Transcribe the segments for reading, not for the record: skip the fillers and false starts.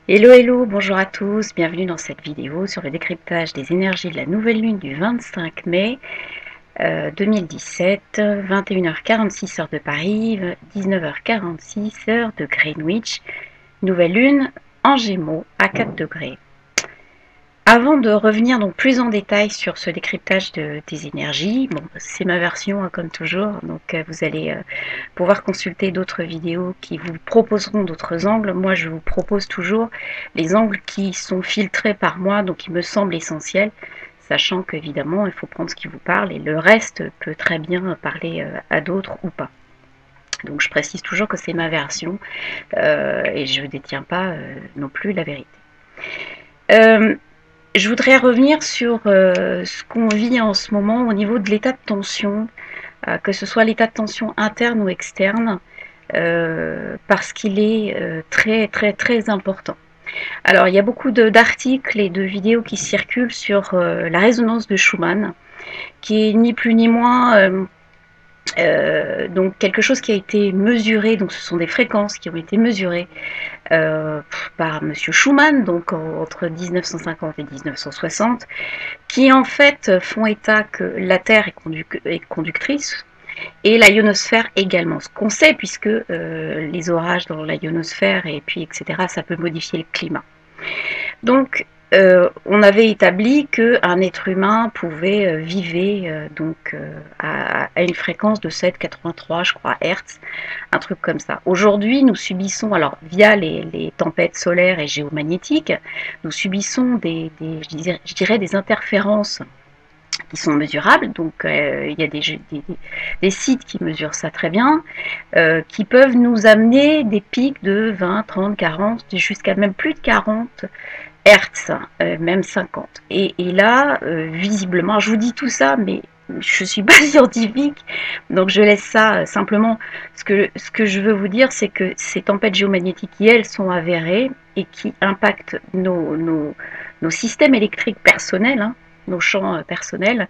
Hello hello, bonjour à tous, bienvenue dans cette vidéo sur le décryptage des énergies de la nouvelle lune du 25 mai 2017, 21h46 heure de Paris, 19h46 heure de Greenwich, nouvelle lune en Gémeaux à 4 degrés. Avant de revenir donc plus en détail sur ce décryptage des énergies, bon, c'est ma version comme toujours, donc vous allez pouvoir consulter d'autres vidéos qui vous proposeront d'autres angles. Moi je vous propose toujours les angles qui sont filtrés par moi, donc qui me semblent essentiels, sachant qu'évidemment il faut prendre ce qui vous parle et le reste peut très bien parler à d'autres ou pas. Donc je précise toujours que c'est ma version et je ne détiens pas non plus la vérité. Je voudrais revenir sur ce qu'on vit en ce moment au niveau de l'état de tension, que ce soit l'état de tension interne ou externe, parce qu'il est très très très important. Alors il y a beaucoup d'articles et de vidéos qui circulent sur la résonance de Schumann, qui est ni plus ni moins donc quelque chose qui a été mesuré, donc ce sont des fréquences qui ont été mesurées par Monsieur Schumann, donc entre 1950 et 1960, qui en fait font état que la Terre est conductrice et la ionosphère également. Ce qu'on sait puisque les orages dans la ionosphère et puis etc. ça peut modifier le climat. Donc on avait établi qu'un être humain pouvait vivre à une fréquence de 7,83 je crois Hertz, un truc comme ça. Aujourd'hui, nous subissons, alors via les tempêtes solaires et géomagnétiques, nous subissons je dirais des interférences qui sont mesurables. Donc il y a des sites qui mesurent ça très bien, qui peuvent nous amener des pics de 20, 30, 40, jusqu'à même plus de 40 Hertz, même 50. Et là, visiblement, je vous dis tout ça, mais je ne suis pas scientifique, donc je laisse ça simplement. Ce que je veux vous dire, c'est que ces tempêtes géomagnétiques qui, elles, sont avérées et qui impactent nos systèmes électriques personnels, hein, nos champs personnels,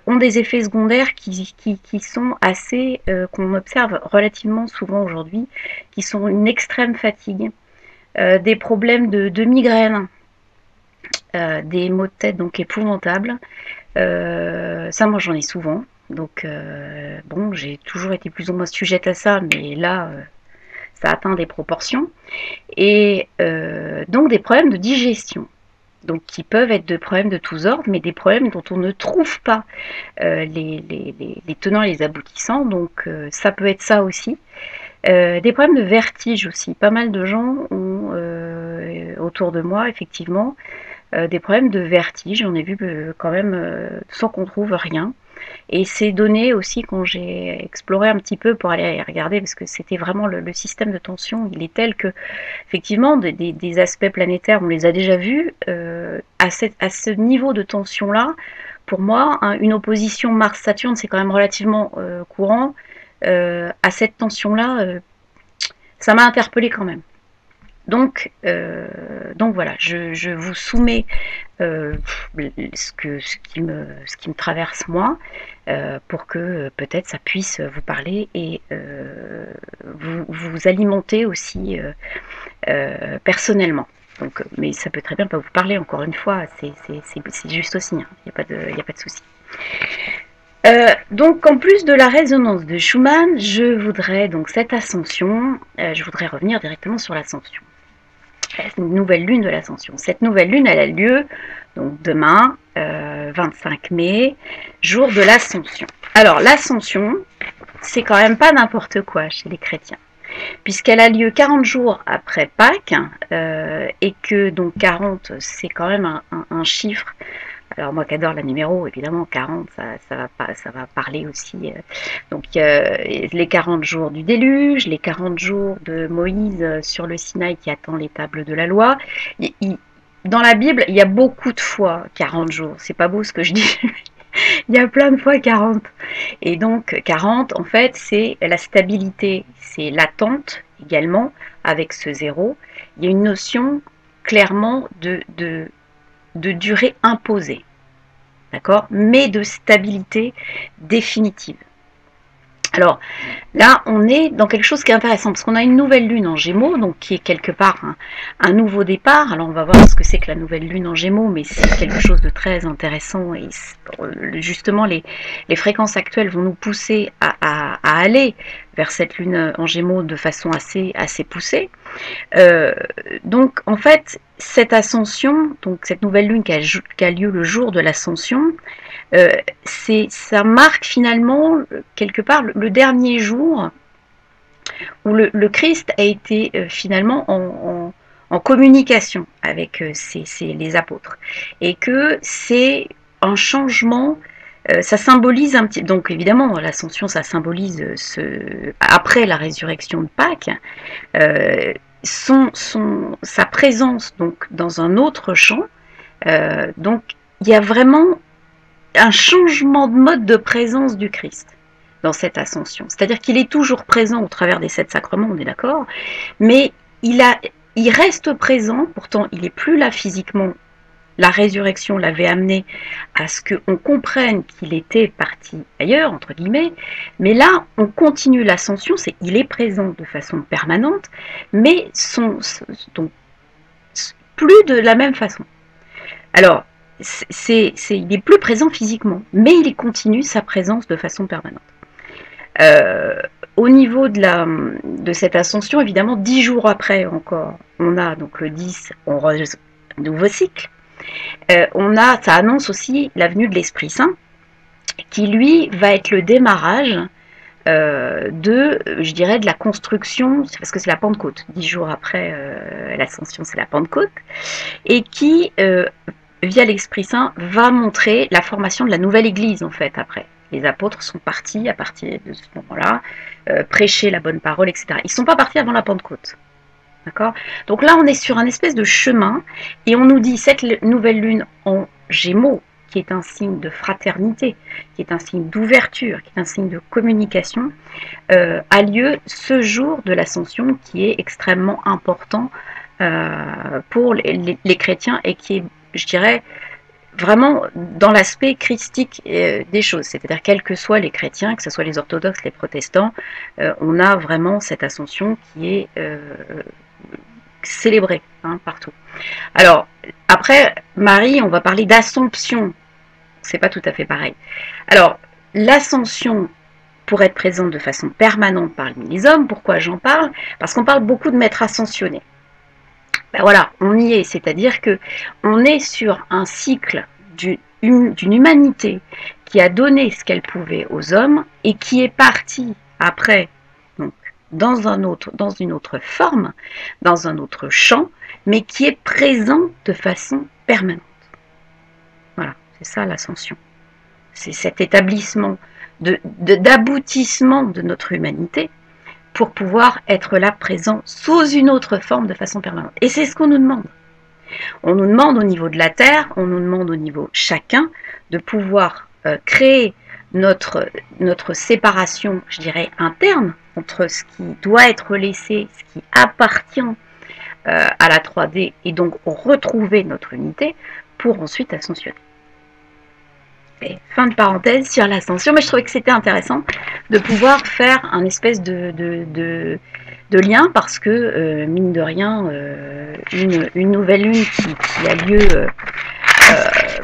ont des effets secondaires qui sont assez, qu'on observe relativement souvent aujourd'hui, qui sont une extrême fatigue, des problèmes de migraine, des maux de tête donc épouvantables. Ça, moi, j'en ai souvent. Donc, bon, j'ai toujours été plus ou moins sujette à ça, mais là, ça atteint des proportions. Et donc, des problèmes de digestion. Donc, qui peuvent être des problèmes de tous ordres, mais des problèmes dont on ne trouve pas les tenants et les aboutissants. Donc, ça peut être ça aussi. Des problèmes de vertige aussi. Pas mal de gens ont autour de moi, effectivement, des problèmes de vertige. J'en ai vu quand même sans qu'on trouve rien. Et c'est donné aussi quand j'ai exploré un petit peu pour aller regarder, parce que c'était vraiment le système de tension, il est tel que, effectivement, des aspects planétaires, on les a déjà vus. À ce niveau de tension-là, pour moi, hein, une opposition Mars-Saturne, c'est quand même relativement courant. À cette tension-là, ça m'a interpellée quand même. Donc voilà, je vous soumets ce qui me traverse moi, pour que peut-être ça puisse vous parler et vous alimenter aussi personnellement. Donc, mais ça peut très bien pas vous parler, encore une fois, c'est juste aussi, hein, il n'y a pas de souci. Donc en plus de la résonance de Schumann, je voudrais donc cette ascension, je voudrais revenir directement sur l'ascension. Une nouvelle lune de l'ascension. Cette nouvelle lune, elle a lieu donc demain, 25 mai, jour de l'ascension. Alors l'ascension, c'est quand même pas n'importe quoi chez les chrétiens, puisqu'elle a lieu 40 jours après Pâques, et que donc 40, c'est quand même un chiffre. Alors moi qui adore la numéro, évidemment 40, ça va parler aussi. Donc les 40 jours du déluge, les 40 jours de Moïse sur le Sinaï qui attend les tables de la loi. Dans la Bible, il y a beaucoup de fois 40 jours. C'est pas beau ce que je dis. Il y a plein de fois 40. Et donc 40, en fait, c'est la stabilité, c'est l'attente également avec ce zéro. Il y a une notion clairement de durée imposée, d'accord, mais de stabilité définitive. Alors là, on est dans quelque chose qui est intéressant, parce qu'on a une nouvelle lune en Gémeaux, donc qui est quelque part un nouveau départ. Alors on va voir ce que c'est que la nouvelle lune en Gémeaux, mais c'est quelque chose de très intéressant, et justement les fréquences actuelles vont nous pousser à aller vers cette lune en Gémeaux de façon assez poussée. Donc en fait, cette ascension, donc cette nouvelle lune qui a lieu le jour de l'ascension, ça marque finalement quelque part le dernier jour où le Christ a été finalement en communication avec les apôtres, et que c'est un changement. Ça symbolise un petit, donc évidemment l'ascension, ça symbolise après la résurrection de Pâques, sa présence donc dans un autre champ. Donc il y a vraiment un changement de mode de présence du Christ dans cette ascension. C'est-à-dire qu'il est toujours présent au travers des 7 sacrements, on est d'accord, mais il reste présent, pourtant il n'est plus là physiquement. La résurrection l'avait amené à ce qu'on comprenne qu'il était parti ailleurs, entre guillemets, mais là, on continue l'ascension, il est présent de façon permanente, mais donc, plus de la même façon. Alors, il n'est plus présent physiquement, mais il continue sa présence de façon permanente. Au niveau de cette ascension, évidemment, 10 jours après encore, on a donc le 10, on rejoint un nouveau cycle. Ça annonce aussi la venue de l'Esprit Saint, qui lui va être le démarrage je dirais, de la construction, parce que c'est la Pentecôte, 10 jours après l'ascension, c'est la Pentecôte, et qui, via l'Esprit Saint, va montrer la formation de la nouvelle Église, en fait, après. Les apôtres sont partis à partir de ce moment-là, prêcher la bonne parole, etc. Ils ne sont pas partis avant la Pentecôte. D'accord ? Donc là, on est sur un espèce de chemin, et on nous dit, cette nouvelle lune en Gémeaux, qui est un signe de fraternité, qui est un signe d'ouverture, qui est un signe de communication, a lieu ce jour de l'ascension, qui est extrêmement important pour les chrétiens, et qui est, je dirais, vraiment dans l'aspect christique des choses. C'est-à-dire, quels que soient les chrétiens, que ce soit les orthodoxes, les protestants, on a vraiment cette ascension qui est célébrée partout. Alors, après, Marie, on va parler d'Assomption. C'est pas tout à fait pareil. Alors, l'ascension, pour être présente de façon permanente parmi les hommes, pourquoi j'en parle? Parce qu'on parle beaucoup de maîtres ascensionnés. Ben voilà, on y est, c'est-à-dire que on est sur un cycle d'une humanité qui a donné ce qu'elle pouvait aux hommes et qui est partie après, donc, dans une autre forme, dans un autre champ, mais qui est présent de façon permanente. Voilà, c'est ça l'ascension. C'est cet établissement d'aboutissement de notre humanité pour pouvoir être là présent sous une autre forme de façon permanente. Et c'est ce qu'on nous demande. On nous demande au niveau de la Terre, on nous demande au niveau chacun de pouvoir créer notre séparation, je dirais, interne entre ce qui doit être laissé, ce qui appartient à la 3D, et donc retrouver notre unité pour ensuite ascensionner. Et fin de parenthèse sur l'ascension, mais je trouvais que c'était intéressant de pouvoir faire un espèce de lien, parce que, mine de rien, une nouvelle lune qui a lieu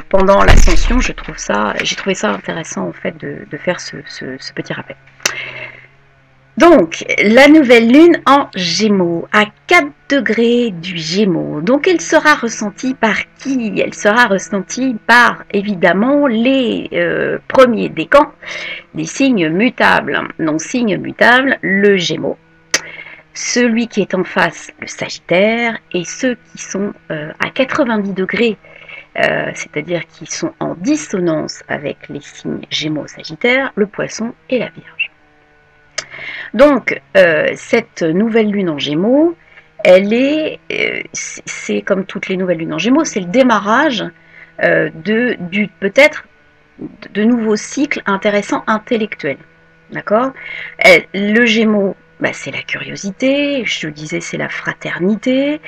pendant l'ascension, j'ai trouvé ça intéressant en fait de faire ce petit rappel. Donc, la nouvelle lune en Gémeaux, à 4 degrés du Gémeaux. Donc, elle sera ressentie par qui? Elle sera ressentie par, évidemment, les premiers décans, les signes mutables. Donc, signe mutable, le Gémeaux. Celui qui est en face, le Sagittaire, et ceux qui sont à 90 degrés, c'est-à-dire qui sont en dissonance avec les signes Gémeaux-Sagittaire, le Poisson et la Vierge. Donc, cette nouvelle lune en Gémeaux, c'est comme toutes les nouvelles lunes en Gémeaux, c'est le démarrage peut-être de nouveaux cycles intéressants intellectuels. D'accord ? Le Gémeaux, c'est la curiosité, je disais, c'est la fraternité.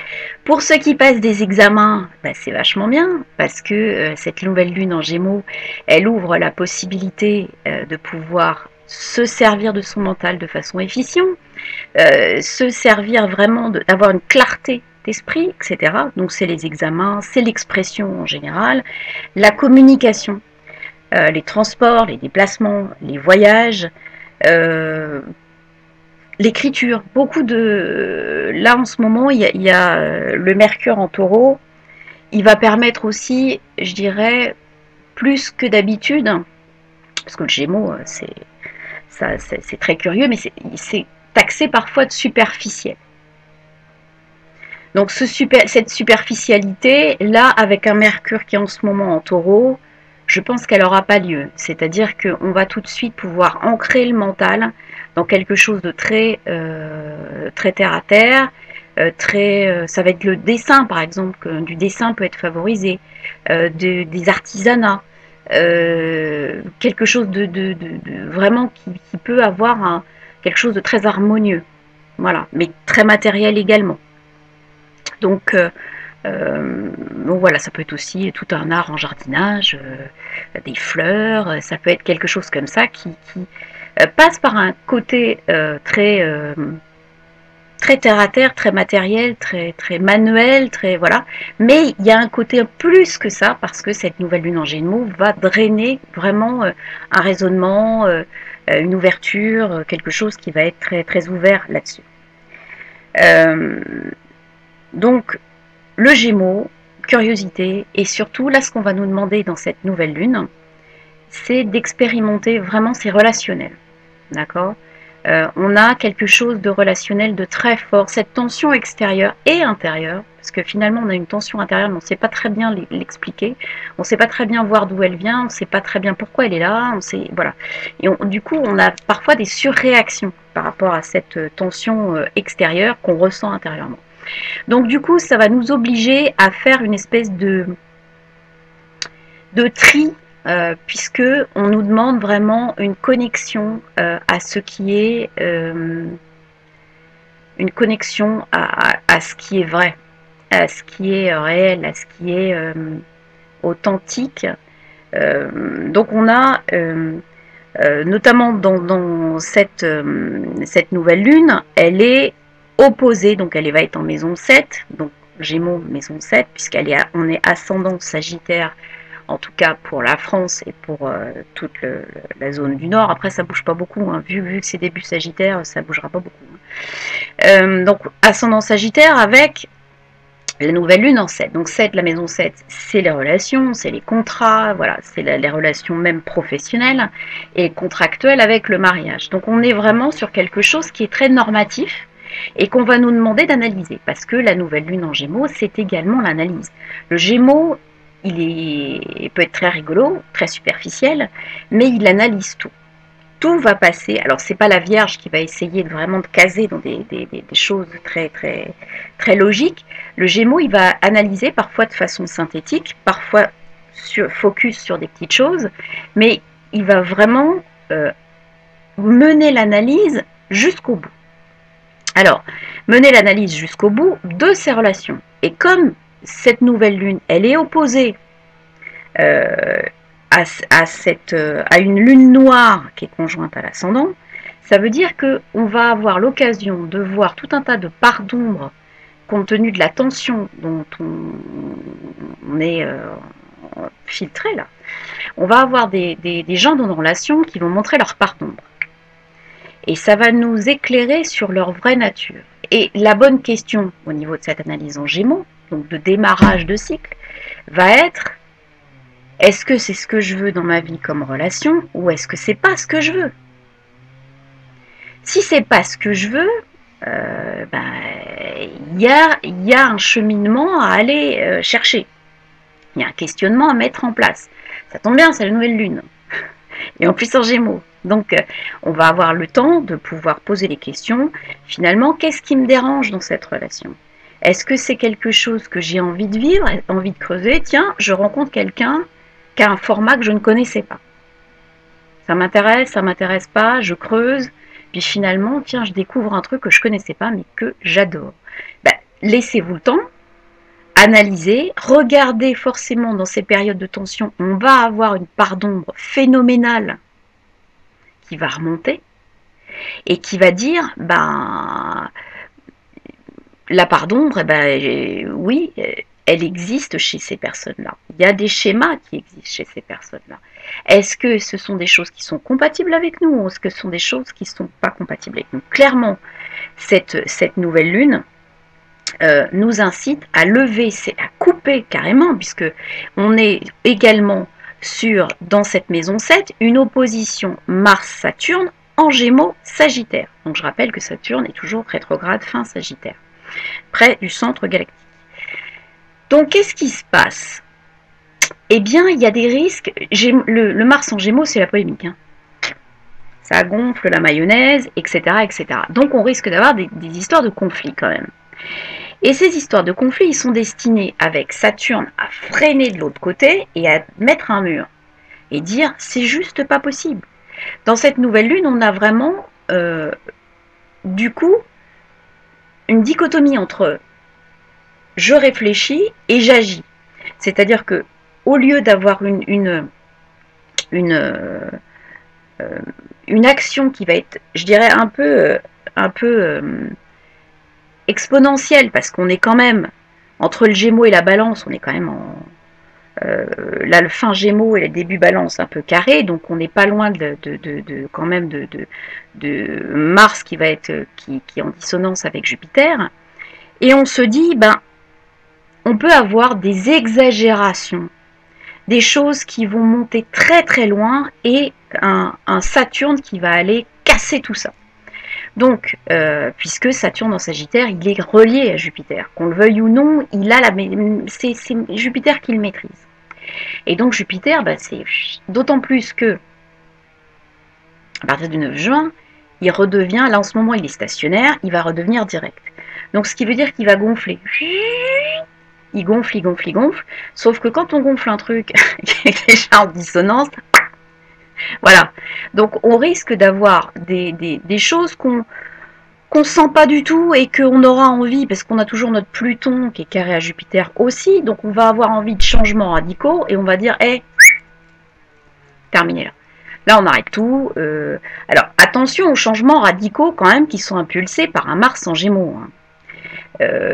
Pour ceux qui passent des examens, c'est vachement bien, parce que cette nouvelle lune en Gémeaux, elle ouvre la possibilité de pouvoir se servir de son mental de façon efficiente, se servir vraiment d'avoir une clarté d'esprit, etc. Donc c'est les examens, c'est l'expression en général, la communication, les transports, les déplacements, les voyages, l'écriture. Beaucoup de... Là en ce moment, il y a le Mercure en Taureau. Il va permettre aussi, je dirais, plus que d'habitude, parce que le Gémeaux, c'est très curieux, mais c'est taxé parfois de superficiel. Donc cette superficialité, là, avec un Mercure qui est en ce moment en Taureau, je pense qu'elle n'aura pas lieu. C'est-à-dire qu'on va tout de suite pouvoir ancrer le mental dans quelque chose de très, très terre à terre. Ça va être le dessin, par exemple, que du dessin peut être favorisé, des artisanats, quelque chose de vraiment qui peut avoir quelque chose de très harmonieux, voilà, mais très matériel également. Donc voilà, ça peut être aussi tout un art en jardinage, des fleurs, ça peut être quelque chose comme ça qui passe par un côté très terre à terre, très matériel, très manuel, très voilà. Mais il y a un côté plus que ça parce que cette nouvelle lune en Gémeaux va drainer vraiment un raisonnement, une ouverture, quelque chose qui va être très très ouvert là-dessus. Donc le Gémeaux, curiosité, et surtout là ce qu'on va nous demander dans cette nouvelle lune, c'est d'expérimenter vraiment ces relationnels. D'accord ? On a quelque chose de relationnel de très fort, cette tension extérieure et intérieure, parce que finalement on a une tension intérieure, mais on ne sait pas très bien l'expliquer, on ne sait pas très bien voir d'où elle vient, on ne sait pas très bien pourquoi elle est là, voilà. Et du coup, on a parfois des surréactions par rapport à cette tension extérieure qu'on ressent intérieurement. Donc du coup, ça va nous obliger à faire une espèce de tri, puisque on nous demande vraiment une connexion à ce qui est une connexion à ce qui est vrai, à ce qui est réel, à ce qui est authentique. Donc on a notamment dans cette nouvelle lune, elle est opposée, donc elle va être en maison 7, donc Gémeaux maison 7, on est ascendant Sagittaire, en tout cas pour la France et pour toute la zone du Nord. Après ça bouge pas beaucoup, hein. Vu que c'est début Sagittaire, ça bougera pas beaucoup. Donc ascendant Sagittaire avec la nouvelle lune en 7. Donc 7, la maison 7, c'est les relations, c'est les contrats, voilà, c'est les relations même professionnelles et contractuelles avec le mariage. Donc on est vraiment sur quelque chose qui est très normatif et qu'on va nous demander d'analyser, parce que la nouvelle lune en Gémeaux, c'est également l'analyse. Le Gémeaux, il peut être très rigolo, très superficiel, mais il analyse tout. Tout va passer. Alors c'est pas la Vierge qui va essayer vraiment de caser dans des choses très très très logiques. Le Gémeaux, il va analyser parfois de façon synthétique, parfois focus sur des petites choses, mais il va vraiment mener l'analyse jusqu'au bout. Alors, mener l'analyse jusqu'au bout de ces relations. Et comme cette nouvelle lune, elle est opposée à une lune noire qui est conjointe à l'ascendant, ça veut dire qu'on va avoir l'occasion de voir tout un tas de parts d'ombre compte tenu de la tension dont on est filtré là. On va avoir des gens dans nos relations qui vont montrer leur part d'ombre. Et ça va nous éclairer sur leur vraie nature. Et la bonne question au niveau de cette analyse en Gémeaux, donc de démarrage de cycle, va être: est-ce que c'est ce que je veux dans ma vie comme relation, ou est-ce que c'est pas ce que je veux? Si c'est pas ce que je veux, y a un cheminement à aller chercher. Il y a un questionnement à mettre en place. Ça tombe bien, c'est la nouvelle lune. Et en plus en Gémeaux. Donc on va avoir le temps de pouvoir poser les questions. Finalement, qu'est-ce qui me dérange dans cette relation? Est-ce que c'est quelque chose que j'ai envie de vivre, envie de creuser? Tiens, je rencontre quelqu'un qui a un format que je ne connaissais pas. Ça m'intéresse pas, je creuse, puis finalement, tiens, je découvre un truc que je connaissais pas, mais que j'adore. Laissez-vous le temps, analysez, regardez forcément dans ces périodes de tension, on va avoir une part d'ombre phénoménale qui va remonter et qui va dire, ben, la part d'ombre, eh ben, oui, elle existe chez ces personnes-là. Il y a des schémas qui existent chez ces personnes-là. Est-ce que ce sont des choses qui sont compatibles avec nous ou est-ce que ce sont des choses qui ne sont pas compatibles avec nous? Clairement, cette nouvelle lune nous incite à lever, à couper carrément, puisque on est également dans cette maison 7, une opposition Mars-Saturne en Gémeaux Sagittaire. Donc je rappelle que Saturne est toujours rétrograde fin Sagittaire, près du centre galactique. Donc qu'est-ce qui se passe? Eh bien, il y a des risques. Le Mars en Gémeaux, c'est la polémique. Hein. Ça gonfle la mayonnaise, etc., etc. Donc on risque d'avoir des histoires de conflits quand même. Et ces histoires de conflits, ils sont destinés avec Saturne à freiner de l'autre côté et à mettre un mur. Et dire, c'est juste pas possible. Dans cette nouvelle lune, on a vraiment, du coup, une dichotomie entre je réfléchis et j'agis. C'est-à-dire que au lieu d'avoir une action qui va être, je dirais, un peu exponentielle, parce qu'on est quand même, entre le Gémeaux et la Balance, on est quand même en... là, le fin Gémeaux et le début Balance un peu carré, donc on n'est pas loin quand même de Mars qui va être qui est en dissonance avec Jupiter. Et on se dit, ben, on peut avoir des exagérations, des choses qui vont monter très très loin et un Saturne qui va aller casser tout ça. Donc, puisque Saturne en Sagittaire, il est relié à Jupiter, qu'on le veuille ou non, c'est Jupiter qui le maîtrise. Et donc Jupiter, bah, c'est d'autant plus que à partir du 9 juin, il redevient, là en ce moment il est stationnaire, il va redevenir direct. Donc ce qui veut dire qu'il va gonfler. Il gonfle, il gonfle, il gonfle. Sauf que quand on gonfle un truc qui est déjà en dissonance, voilà. Donc on risque d'avoir des choses qu'on sent pas du tout et qu'on aura envie, parce qu'on a toujours notre Pluton qui est carré à Jupiter aussi, donc on va avoir envie de changements radicaux et on va dire, hey, terminé là. Là, on arrête tout. Alors, attention aux changements radicaux quand même qui sont impulsés par un Mars en Gémeaux. Hein.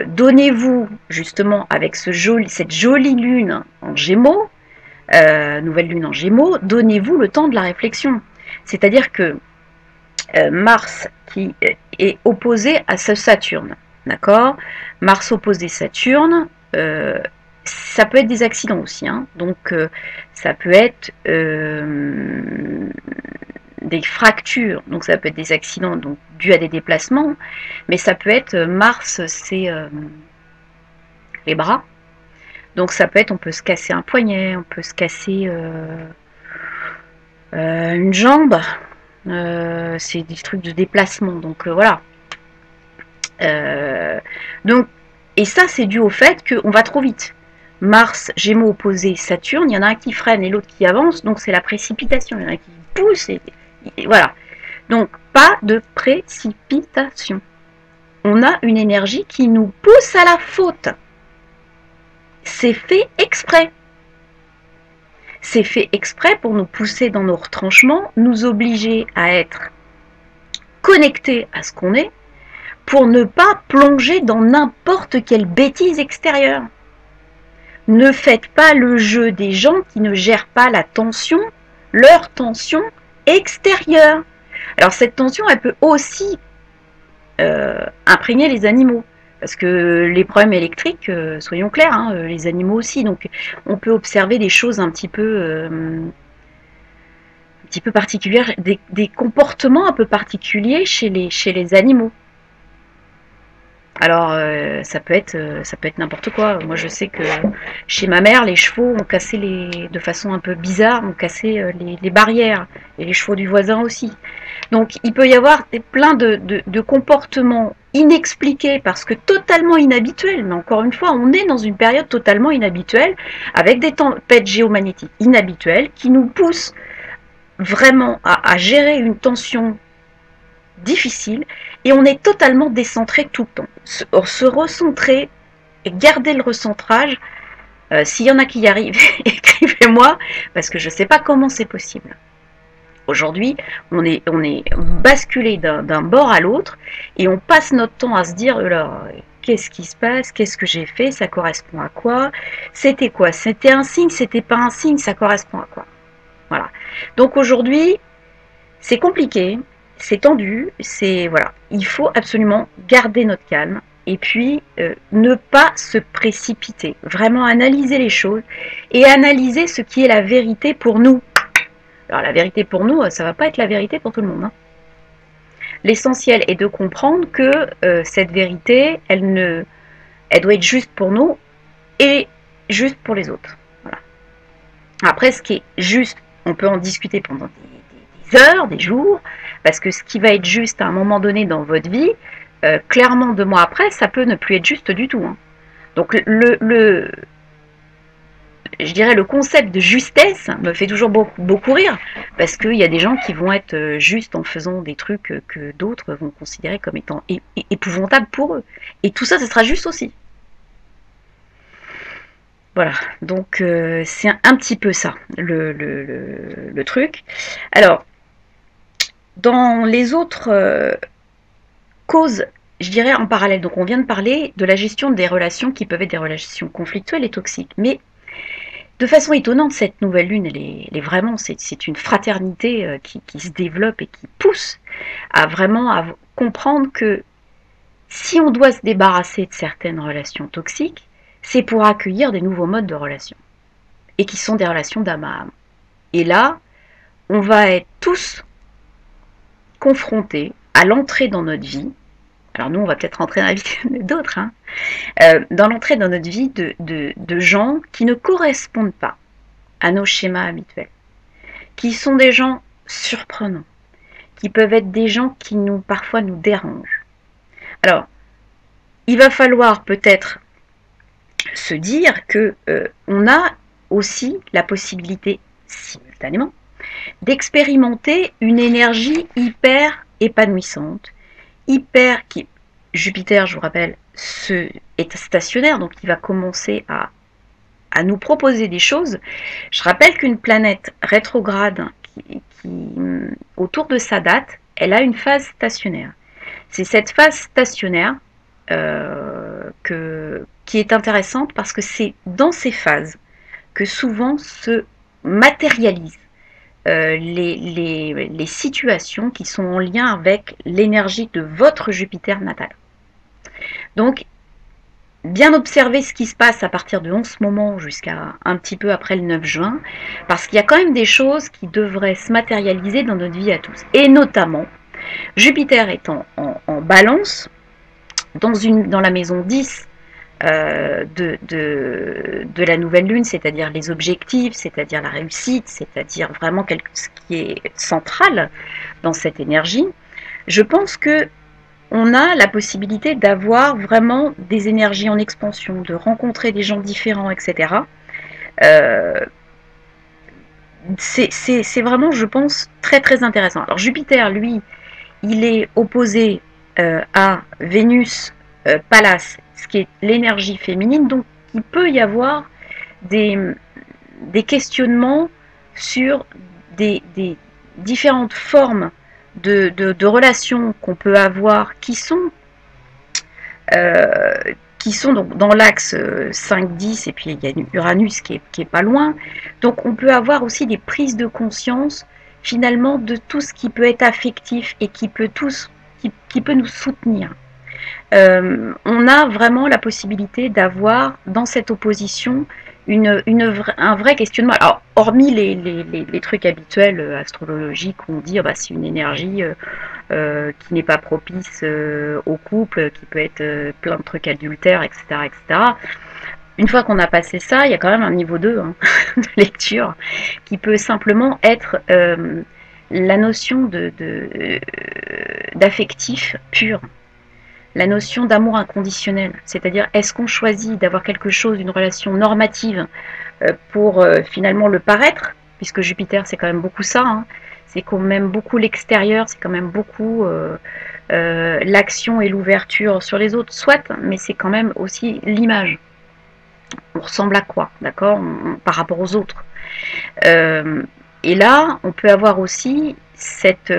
Donnez-vous justement avec cette jolie lune en Gémeaux, nouvelle lune en Gémeaux, donnez-vous le temps de la réflexion. C'est-à-dire que Mars qui est opposé à ce Saturne, d'accord? Mars opposé Saturne, ça peut être des accidents aussi, hein. Donc ça peut être des fractures, donc ça peut être des accidents donc, dus à des déplacements, mais ça peut être Mars, c'est les bras, donc ça peut être, on peut se casser un poignet, on peut se casser une jambe, c'est des trucs de déplacement, donc voilà. Donc, et ça c'est dû au fait qu'on va trop vite. Mars, Gémeaux opposé, Saturne, il y en a un qui freine et l'autre qui avance, donc c'est la précipitation, il y en a un qui pousse, et voilà. Donc, pas de précipitation. On a une énergie qui nous pousse à la faute. C'est fait exprès. C'est fait exprès pour nous pousser dans nos retranchements, nous obliger à être connectés à ce qu'on est, pour ne pas plonger dans n'importe quelle bêtise extérieure. Ne faites pas le jeu des gens qui ne gèrent pas la tension, leur tension extérieure. Alors cette tension, elle peut aussi imprégner les animaux. Parce que les problèmes électriques, soyons clairs, hein, les animaux aussi. Donc on peut observer des choses un petit peu particulières, des comportements un peu particuliers chez les animaux. Alors ça peut être n'importe quoi. Moi je sais que chez ma mère, les chevaux ont cassé de façon un peu bizarre, ont cassé les barrières, et les chevaux du voisin aussi. Donc il peut y avoir plein de comportements inexpliqués parce que totalement inhabituels. Mais encore une fois, on est dans une période totalement inhabituelle avec des tempêtes géomagnétiques inhabituelles qui nous poussent vraiment à gérer une tension difficile et on est totalement décentré tout le temps. Se recentrer et garder le recentrage, s'il y en a qui y arrivent, écrivez-moi parce que je ne sais pas comment c'est possible. Aujourd'hui, on est basculé d'un bord à l'autre et on passe notre temps à se dire, qu'est-ce qui se passe, qu'est-ce que j'ai fait, ça correspond à quoi, c'était quoi, c'était un signe, c'était pas un signe, ça correspond à quoi. Voilà. Donc aujourd'hui, c'est compliqué, c'est tendu, c'est voilà. Il faut absolument garder notre calme et puis ne pas se précipiter. Vraiment analyser les choses et analyser ce qui est la vérité pour nous. Alors la vérité pour nous, ça va pas être la vérité pour tout le monde, hein. L'essentiel est de comprendre que cette vérité, elle doit être juste pour nous et juste pour les autres. Voilà. Après, ce qui est juste, on peut en discuter pendant des heures, des jours, parce que ce qui va être juste à un moment donné dans votre vie, clairement 2 mois après, ça peut ne plus être juste du tout, hein. Donc je dirais le concept de justesse me fait toujours beaucoup rire, parce qu'il y a des gens qui vont être justes en faisant des trucs que d'autres vont considérer comme étant épouvantables pour eux. Et tout ça, ça sera juste aussi. Voilà, donc c'est un petit peu ça, le truc. Alors, dans les autres causes, je dirais en parallèle, donc on vient de parler de la gestion des relations qui peuvent être des relations conflictuelles et toxiques, mais de façon étonnante, cette nouvelle lune, elle est vraiment, c'est une fraternité qui se développe et qui pousse à vraiment à comprendre que si on doit se débarrasser de certaines relations toxiques, c'est pour accueillir des nouveaux modes de relations, et qui sont des relations d'âme à âme. Et là, on va être tous confrontés à l'entrée dans notre vie. Alors nous, on va peut-être rentrer dans la vie d'autres, hein, dans l'entrée dans notre vie de gens qui ne correspondent pas à nos schémas habituels, qui sont des gens surprenants, qui peuvent être des gens qui parfois nous dérangent. Alors, il va falloir peut-être se dire que on a aussi la possibilité, simultanément, d'expérimenter une énergie hyper épanouissante, qui Jupiter, je vous rappelle, est stationnaire, donc il va commencer à nous proposer des choses. Je rappelle qu'une planète rétrograde autour de sa date, elle a une phase stationnaire. C'est cette phase stationnaire qui est intéressante parce que c'est dans ces phases que souvent se matérialisent les situations qui sont en lien avec l'énergie de votre Jupiter natal. Donc, bien observer ce qui se passe à partir de ce moment jusqu'à un petit peu après le 9 juin, parce qu'il y a quand même des choses qui devraient se matérialiser dans notre vie à tous. Et notamment, Jupiter étant en balance, dans la maison 10 de la nouvelle lune, c'est-à-dire les objectifs, c'est-à-dire la réussite, c'est-à-dire vraiment ce qui est central dans cette énergie, je pense que on a la possibilité d'avoir vraiment des énergies en expansion, de rencontrer des gens différents, etc. C'est vraiment, je pense, très très intéressant. Alors Jupiter, lui, il est opposé à Vénus, Pallas, ce qui est l'énergie féminine, donc il peut y avoir des questionnements sur des différentes formes de relations qu'on peut avoir qui sont donc dans l'axe 5-10, et puis il y a Uranus qui est pas loin. Donc on peut avoir aussi des prises de conscience finalement de tout ce qui peut être affectif et qui peut nous soutenir. On a vraiment la possibilité d'avoir dans cette opposition un vrai questionnement. Alors, hormis les trucs habituels astrologiques où on dit c'est une énergie qui n'est pas propice au couple, qui peut être plein de trucs adultères, etc., etc. Une fois qu'on a passé ça, il y a quand même un niveau 2 hein, de lecture qui peut simplement être la notion d'affectif pur, la notion d'amour inconditionnel, c'est-à-dire est-ce qu'on choisit d'avoir quelque chose, une relation normative pour finalement le paraître, puisque Jupiter c'est quand même beaucoup ça, hein, c'est quand même beaucoup l'extérieur, c'est quand même beaucoup l'action et l'ouverture sur les autres, soit, mais c'est quand même aussi l'image. On ressemble à quoi, d'accord, par rapport aux autres. Et là, on peut avoir aussi cette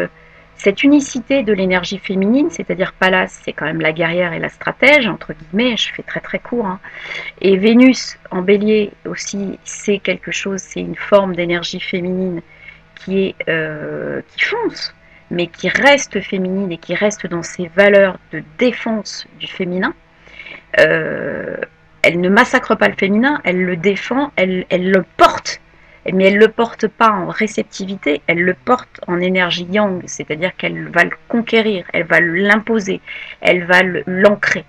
unicité de l'énergie féminine, c'est-à-dire Pallas, c'est quand même la guerrière et la stratège, entre guillemets, je fais très très court, hein. Et Vénus en bélier aussi, c'est quelque chose, c'est une forme d'énergie féminine qui fonce, mais qui reste féminine et qui reste dans ses valeurs de défense du féminin. Euh, Elle ne massacre pas le féminin, elle le défend, elle le porte. Mais elle ne le porte pas en réceptivité, elle le porte en énergie yang, c'est-à-dire qu'elle va le conquérir, elle va l'imposer, elle va l'ancrer.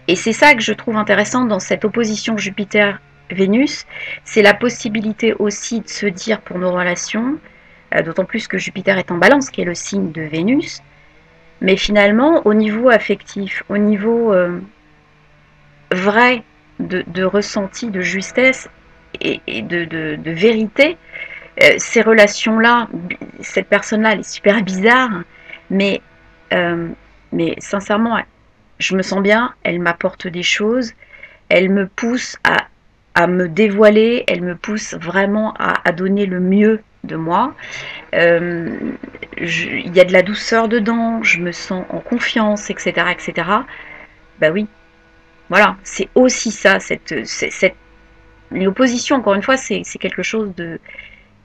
Et c'est ça que je trouve intéressant dans cette opposition Jupiter-Vénus, c'est la possibilité aussi de se dire pour nos relations, d'autant plus que Jupiter est en balance, qui est le signe de Vénus, mais finalement au niveau affectif, au niveau vrai de ressenti, de justesse et de vérité, ces relations-là, cette personne-là, elle est super bizarre, mais, euh, mais sincèrement, je me sens bien, elle m'apporte des choses, elle me pousse à me dévoiler, elle me pousse vraiment à donner le mieux de moi. Il y a de la douceur dedans, je me sens en confiance, etc. etc. Bah oui, voilà, c'est aussi ça, l'opposition, encore une fois, c'est quelque chose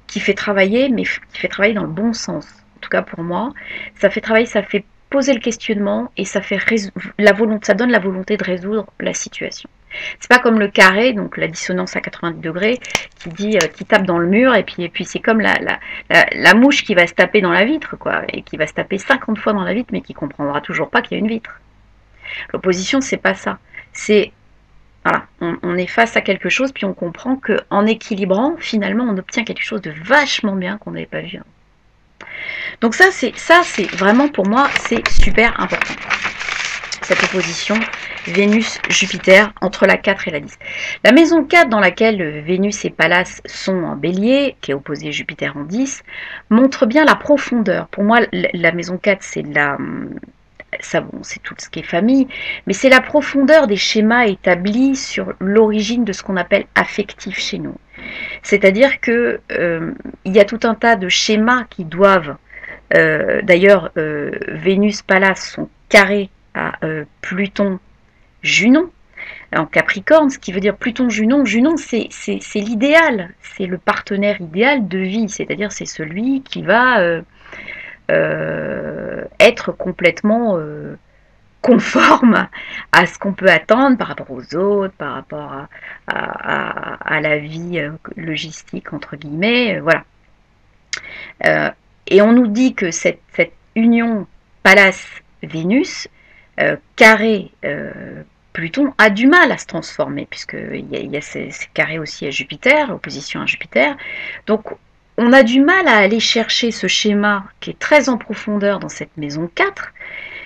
qui fait travailler, mais qui fait travailler dans le bon sens. En tout cas pour moi, ça fait travailler, ça fait poser le questionnement et ça fait ça donne la volonté de résoudre la situation. C'est pas comme le carré, donc la dissonance à 90 degrés, qui tape dans le mur, et puis c'est comme la mouche qui va se taper dans la vitre, quoi, et qui va se taper 50 fois dans la vitre, mais qui comprendra toujours pas qu'il y a une vitre. L'opposition, c'est pas ça. C'est voilà, on est face à quelque chose, puis on comprend qu'en équilibrant, finalement, on obtient quelque chose de vachement bien qu'on n'avait pas vu. Donc ça, c'est vraiment pour moi, c'est super important. Cette opposition Vénus-Jupiter entre la 4 et la 10. La maison 4 dans laquelle Vénus et Pallas sont en bélier, qui est opposée Jupiter en 10, montre bien la profondeur. Pour moi, la maison 4, c'est ça, bon, c'est tout ce qui est famille, mais c'est la profondeur des schémas établis sur l'origine de ce qu'on appelle affectif chez nous. C'est-à-dire que il y a tout un tas de schémas qui doivent, d'ailleurs, Vénus, Pallas sont carrés à Pluton, Junon, en Capricorne, ce qui veut dire Pluton, Junon. Junon, c'est l'idéal, c'est le partenaire idéal de vie, c'est-à-dire c'est celui qui va être complètement conforme à ce qu'on peut attendre par rapport aux autres, par rapport à la vie logistique, entre guillemets, voilà. Et on nous dit que cette union Pallas-Vénus, carré Pluton, a du mal à se transformer, puisqu'il y a ces carrés aussi à Jupiter, opposition à Jupiter. Donc, on a du mal à aller chercher ce schéma qui est très en profondeur dans cette maison 4.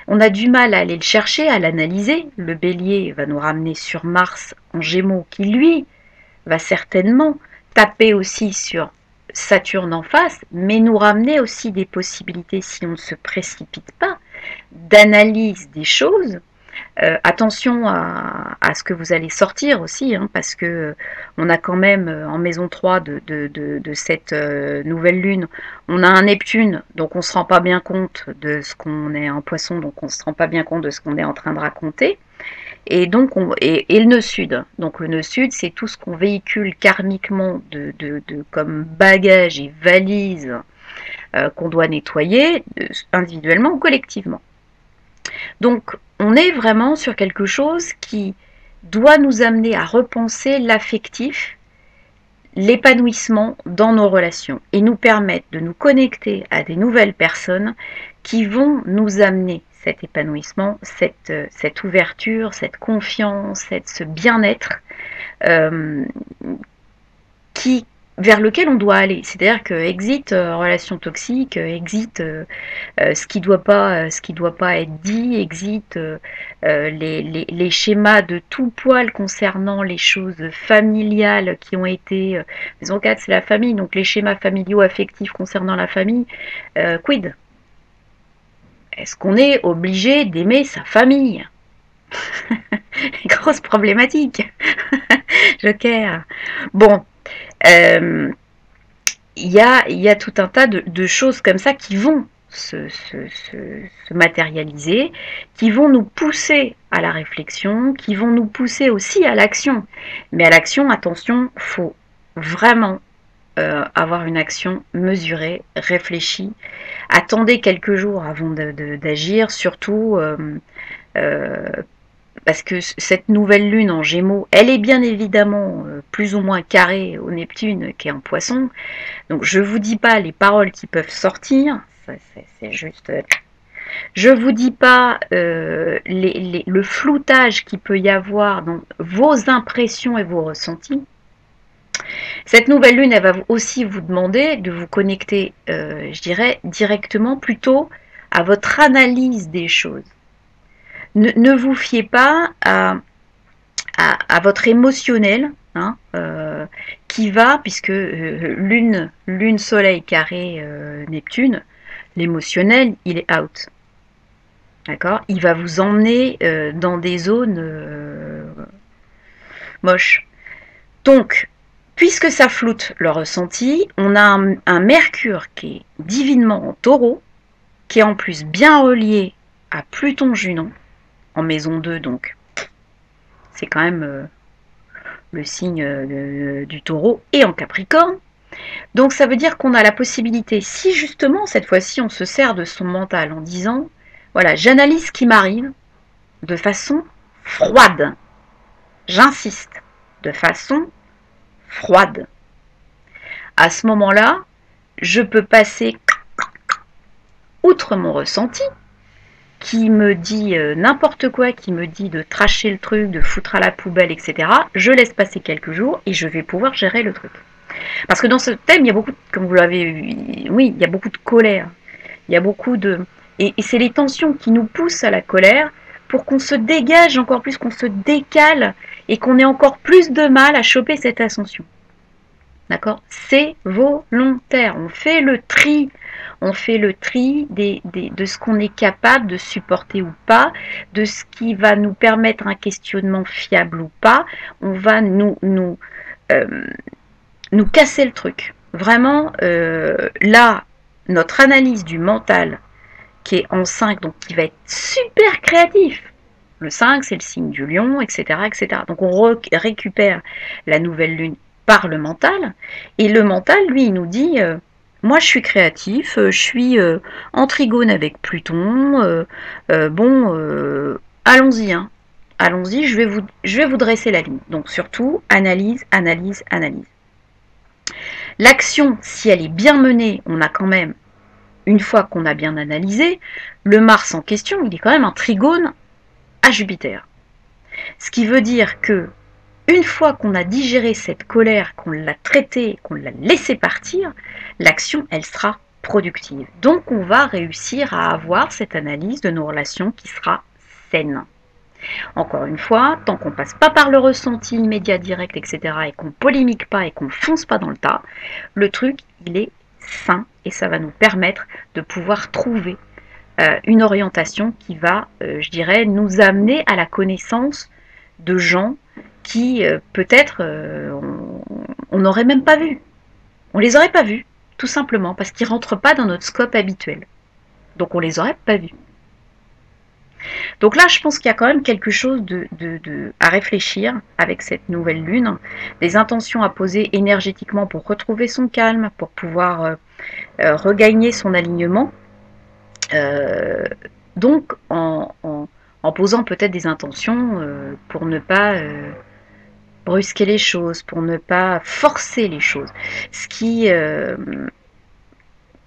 On a du mal à aller le chercher, à l'analyser. Le bélier va nous ramener sur Mars en Gémeaux, qui lui va certainement taper aussi sur Saturne en face, mais nous ramener aussi des possibilités, si on ne se précipite pas, d'analyse des choses. Attention à ce que vous allez sortir aussi, hein, parce que on a quand même en maison 3 de cette nouvelle lune, on a un Neptune, donc on ne se rend pas bien compte de ce qu'on est en poisson, donc on ne se rend pas bien compte de ce qu'on est en train de raconter. Et donc et le nœud sud. Donc le nœud sud, c'est tout ce qu'on véhicule karmiquement comme bagage et valise qu'on doit nettoyer individuellement ou collectivement. Donc on est vraiment sur quelque chose qui doit nous amener à repenser l'affectif, l'épanouissement dans nos relations et nous permettre de nous connecter à des nouvelles personnes qui vont nous amener cet épanouissement, cette ouverture, cette confiance, ce bien-être vers lequel on doit aller. C'est-à-dire que exit relation toxique, exit ce qui doit pas être dit, exit les schémas de tout poil concernant les choses familiales qui ont été maison 4 c'est la famille, donc les schémas familiaux affectifs concernant la famille, quid? Est-ce qu'on est obligé d'aimer sa famille? Grosse problématique. Joker. Bon, il y a tout un tas de choses comme ça qui vont se matérialiser, qui vont nous pousser à la réflexion, qui vont nous pousser aussi à l'action. Mais à l'action, attention, faut vraiment avoir une action mesurée, réfléchie. Attendez quelques jours avant d'agir, surtout euh, parce que cette nouvelle lune en Gémeaux, elle est bien évidemment plus ou moins carrée au Neptune qui est en Poisson. Donc je vous dis pas les paroles qui peuvent sortir, c'est juste. Je vous dis pas le floutage qu'il peut y avoir dans vos impressions et vos ressentis. Cette nouvelle lune, elle va aussi vous demander de vous connecter, je dirais, directement plutôt à votre analyse des choses. Ne vous fiez pas à votre émotionnel, hein, qui va, puisque lune, soleil, carré, Neptune, l'émotionnel, il est out. D'accord. Il va vous emmener dans des zones moches. Donc, puisque ça floute le ressenti, on a un Mercure qui est divinement en Taureau, qui est en plus bien relié à Pluton-Junon, en maison 2, donc c'est quand même le signe du Taureau, et en Capricorne. Donc ça veut dire qu'on a la possibilité, si justement cette fois-ci on se sert de son mental en disant, voilà, j'analyse ce qui m'arrive de façon froide. J'insiste, de façon froide. À ce moment-là, je peux passer outre mon ressenti, qui me dit n'importe quoi, qui me dit de tracher le truc, de foutre à la poubelle, etc. Je laisse passer quelques jours et je vais pouvoir gérer le truc. Parce que dans ce thème, il y a beaucoup, comme vous l'avez vu, oui, il y a beaucoup de colère. Il y a beaucoup de... Et c'est les tensions qui nous poussent à la colère pour qu'on se dégage encore plus, qu'on se décale et qu'on ait encore plus de mal à choper cette ascension. D'accord? C'est volontaire. On fait le tri. On fait le tri de ce qu'on est capable de supporter ou pas, de ce qui va nous permettre un questionnement fiable ou pas. On va nous casser le truc. Vraiment, là, notre analyse du mental qui est en 5, donc qui va être super créatif. Le 5, c'est le signe du lion, etc. etc. Donc on récupère la nouvelle lune par le mental, et le mental, lui, il nous dit moi je suis créatif, je suis en trigone avec Pluton, allons-y, hein. Allons-y, je vais vous dresser la ligne. Donc surtout, analyse, analyse, analyse. L'action, si elle est bien menée, on a quand même, une fois qu'on a bien analysé, le Mars en question, il est quand même un trigone à Jupiter. Ce qui veut dire que une fois qu'on a digéré cette colère, qu'on l'a traitée, qu'on l'a laissée partir, l'action, elle sera productive. Donc on va réussir à avoir cette analyse de nos relations qui sera saine. Encore une fois, tant qu'on passe pas par le ressenti immédiat, direct, etc., et qu'on polémique pas et qu'on fonce pas dans le tas, le truc, il est sain et ça va nous permettre de pouvoir trouver une orientation qui va, je dirais, nous amener à la connaissance de gens qui, peut-être, on n'aurait même pas vu. On les aurait pas vus, tout simplement, parce qu'ils ne rentrent pas dans notre scope habituel. Donc on les aurait pas vus. Donc là, je pense qu'il y a quand même quelque chose à réfléchir avec cette nouvelle lune, des intentions à poser énergétiquement pour retrouver son calme, pour pouvoir regagner son alignement. Donc en posant peut-être des intentions pour ne pas brusquer les choses, pour ne pas forcer les choses. Ce qui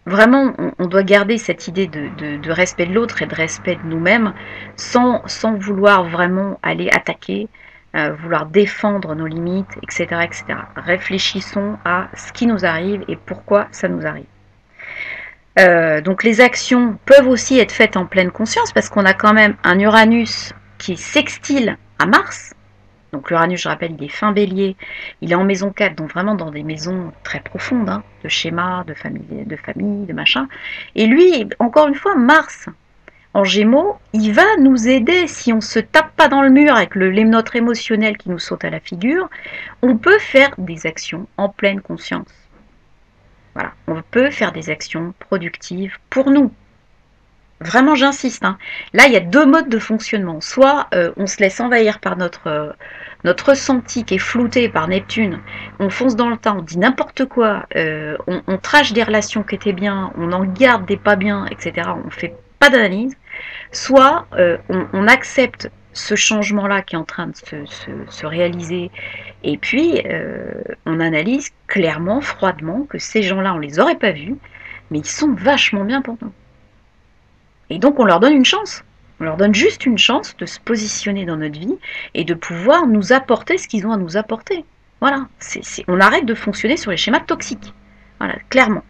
vraiment, on doit garder cette idée de respect de l'autre et de respect de nous-mêmes sans vouloir vraiment aller attaquer, vouloir défendre nos limites, etc., etc. Réfléchissons à ce qui nous arrive et pourquoi ça nous arrive. Donc les actions peuvent aussi être faites en pleine conscience parce qu'on a quand même un Uranus qui est sextile à Mars. Donc l'Uranus, je rappelle, il est fin bélier, il est en maison 4, donc vraiment dans des maisons très profondes, hein, de schémas, de famille, de machin. Et lui, encore une fois, Mars, en Gémeaux, il va nous aider si on ne se tape pas dans le mur avec notre émotionnel qui nous saute à la figure. On peut faire des actions en pleine conscience. Voilà, on peut faire des actions productives pour nous. Vraiment, j'insiste, hein. Là, il y a deux modes de fonctionnement. Soit on se laisse envahir par notre ressenti qui est flouté par Neptune, on fonce dans le tas, on dit n'importe quoi, on trache des relations qui étaient bien, on en garde des pas bien, etc. On ne fait pas d'analyse. Soit on accepte ce changement-là qui est en train de se réaliser, et puis on analyse clairement, froidement, que ces gens-là, on les aurait pas vus, mais ils sont vachement bien pour nous. Et donc on leur donne une chance. On leur donne juste une chance de se positionner dans notre vie et de pouvoir nous apporter ce qu'ils ont à nous apporter. Voilà, on arrête de fonctionner sur les schémas toxiques. Voilà, clairement.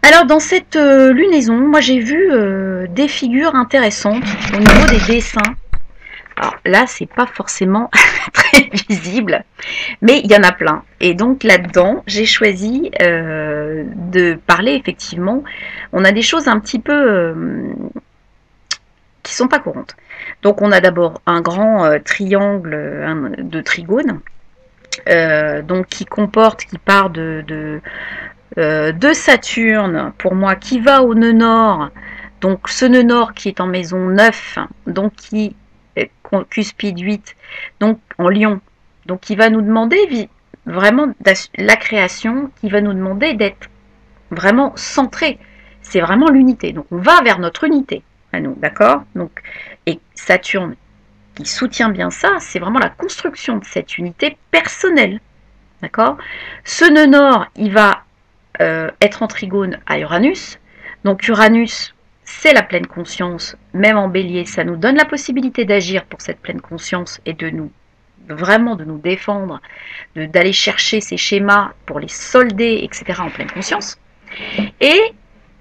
Alors dans cette lunaison, moi j'ai vu des figures intéressantes au niveau des dessins. Alors là, c'est pas forcément très visible, mais il y en a plein. Et donc là-dedans, j'ai choisi de parler effectivement. On a des choses un petit peu qui sont pas courantes. Donc on a d'abord un grand triangle de trigone, donc qui part de Saturne, pour moi, qui va au nœud nord. Donc ce nœud nord qui est en maison 9, donc qui est cuspide 8, donc en Lion, donc qui va nous demander vraiment la création, qui va nous demander d'être vraiment centré. C'est vraiment l'unité. Donc on va vers notre unité à nous, d'accord? Donc, et Saturne qui soutient bien ça, c'est vraiment la construction de cette unité personnelle, d'accord? Ce nœud nord, il va être en trigone à Uranus. Donc Uranus, c'est la pleine conscience, même en bélier, ça nous donne la possibilité d'agir pour cette pleine conscience et de nous vraiment de nous défendre, d'aller chercher ces schémas pour les solder, etc. en pleine conscience. Et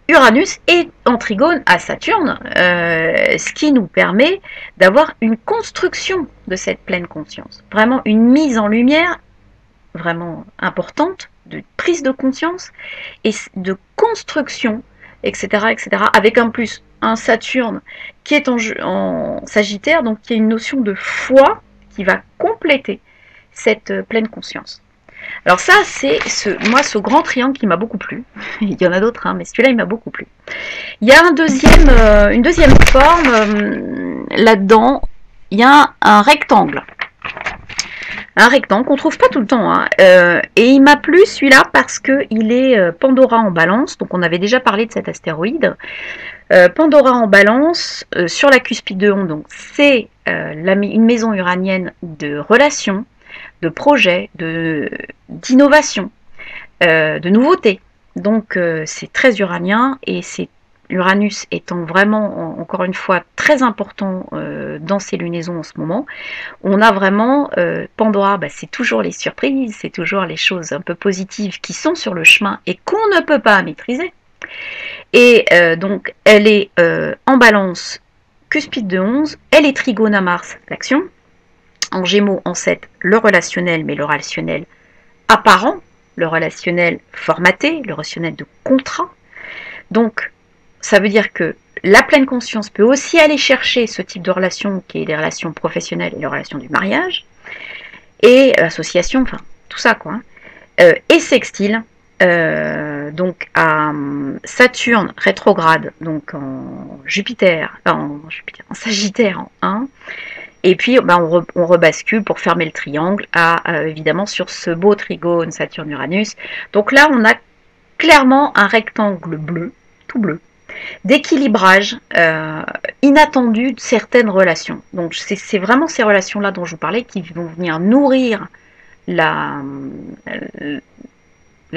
Uranus est en trigone à Saturne, ce qui nous permet d'avoir une construction de cette pleine conscience, vraiment une mise en lumière vraiment importante, de prise de conscience et de construction, etc., etc., avec en plus un Saturne qui est en Sagittaire, donc qui a une notion de foi qui va compléter cette pleine conscience. Alors ça, c'est moi ce grand triangle qui m'a beaucoup plu. Il y en a d'autres, hein, mais celui-là, il m'a beaucoup plu. Il y a une deuxième forme là-dedans. Il y a un rectangle. Un rectangle qu'on trouve pas tout le temps. Hein. Et il m'a plu celui-là parce qu'il est Pandora en balance. Donc on avait déjà parlé de cet astéroïde. Pandora en balance sur la cuspide de Onde. Donc c'est une maison uranienne de relations, de projets, d'innovation, de nouveautés. Donc c'est très uranien et c'est Uranus étant vraiment, encore une fois, très important dans ces lunaisons en ce moment. On a vraiment Pandora, c'est toujours les surprises, c'est toujours les choses un peu positives qui sont sur le chemin et qu'on ne peut pas maîtriser. Et donc elle est en balance, cuspide de 11, elle est trigone à Mars, l'action. En Gémeaux, en 7, le relationnel, mais le relationnel apparent, le relationnel formaté, le relationnel de contrat. Donc, ça veut dire que la pleine conscience peut aussi aller chercher ce type de relation qui est les relations professionnelles et les relations du mariage, et l'association, enfin, tout ça, quoi. Et sextile, donc à Saturne rétrograde, donc en Sagittaire en 1, et puis on rebascule pour fermer le triangle évidemment sur ce beau trigone Saturne-Uranus. Donc là on a clairement un rectangle bleu, tout bleu, d'équilibrage inattendu de certaines relations. Donc c'est vraiment ces relations-là dont je vous parlais qui vont venir nourrir la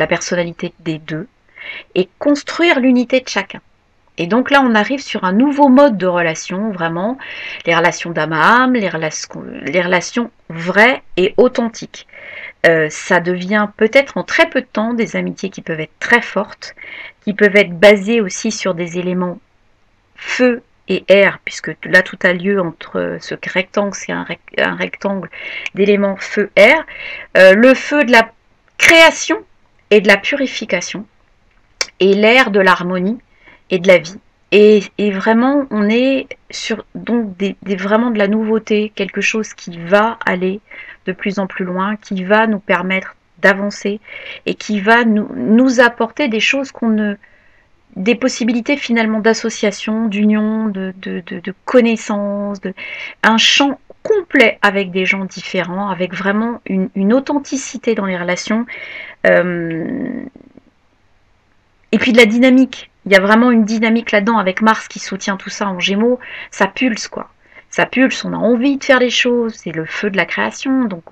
personnalité des deux et construire l'unité de chacun. Et donc là, on arrive sur un nouveau mode de relation, vraiment, les relations d'âme à âme, les relations vraies et authentiques. Ça devient peut-être en très peu de temps des amitiés qui peuvent être très fortes, qui peuvent être basées aussi sur des éléments feu et air, puisque là tout a lieu entre ce rectangle, c'est un rectangle d'éléments feu-air, le feu de la création et de la purification, et l'air de l'harmonie et de la vie. Et vraiment, on est sur donc vraiment de la nouveauté, quelque chose qui va aller de plus en plus loin, qui va nous permettre d'avancer et qui va nous apporter des choses des possibilités finalement d'association, d'union, de connaissances, un champ complet avec des gens différents, avec vraiment une authenticité dans les relations, et puis de la dynamique. Il y a vraiment une dynamique là-dedans avec Mars qui soutient tout ça en Gémeaux, ça pulse quoi. Ça pulse, on a envie de faire des choses, c'est le feu de la création, donc